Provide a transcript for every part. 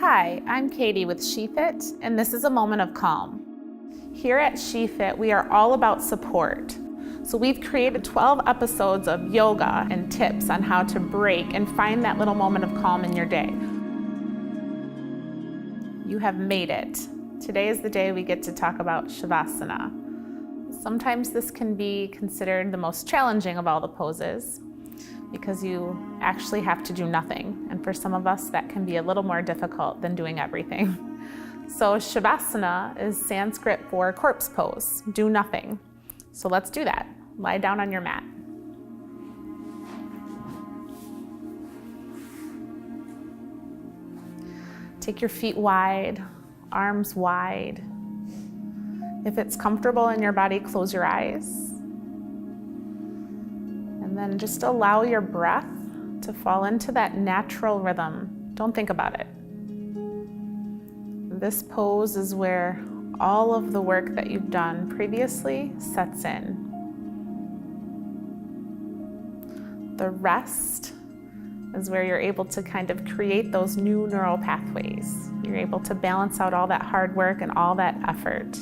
Hi, I'm Katie with SHEFIT, and this is a moment of calm. Here at SHEFIT, we are all about support. So we've created 12 episodes of yoga and tips on how to break and find that little moment of calm in your day. You have made it. Today is the day we get to talk about Shavasana. Sometimes this can be considered the most challenging of all the poses because you actually have to do nothing. And for some of us, that can be a little more difficult than doing everything. So Shavasana is Sanskrit for corpse pose, do nothing. So let's do that. Lie down on your mat. Take your feet wide, arms wide. If it's comfortable in your body, close your eyes. And then just allow your breath to fall into that natural rhythm. Don't think about it. This pose is where all of the work that you've done previously sets in. The rest is where you're able to kind of create those new neural pathways. You're able to balance out all that hard work and all that effort.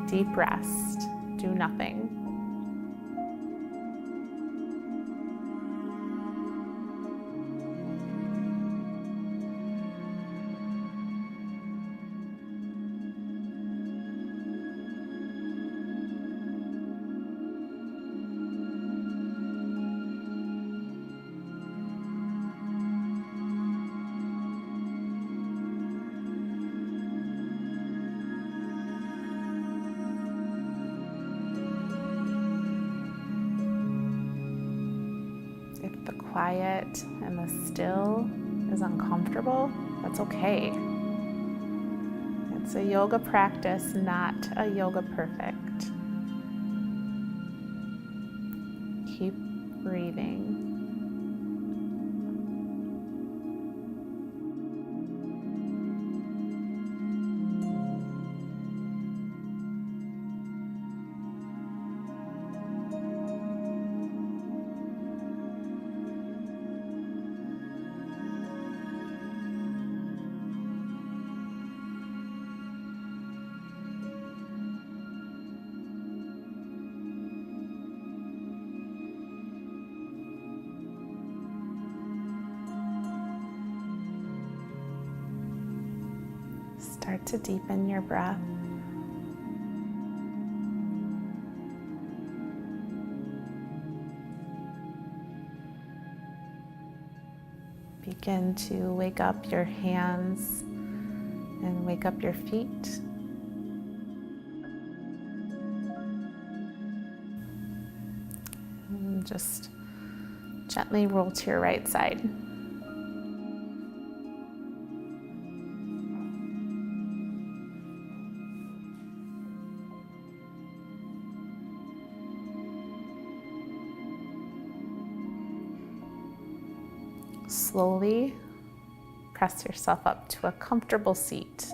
Deep rest, do nothing. If the quiet and the still is uncomfortable, that's okay. It's a yoga practice, not a yoga perfect. Keep breathing. Start to deepen your breath. Begin to wake up your hands and wake up your feet. And just gently roll to your right side. Slowly press yourself up to a comfortable seat.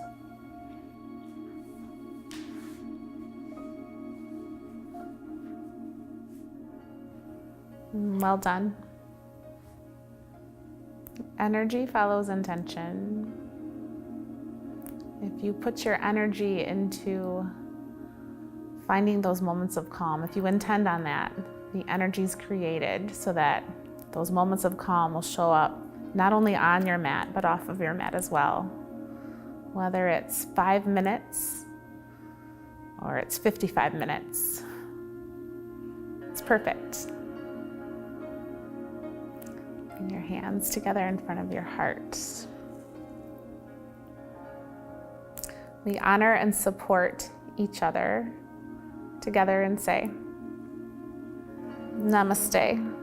Well done. Energy follows intention. If you put your energy into finding those moments of calm, if you intend on that, the energy is created so that those moments of calm will show up not only on your mat, but off of your mat as well. Whether it's 5 minutes or it's 55 minutes, it's perfect. Bring your hands together in front of your heart. We honor and support each other together and say, Namaste.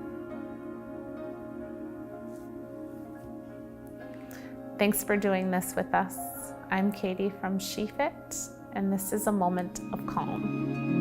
Thanks for doing this with us. I'm Katie from SHEFIT, and this is a moment of calm.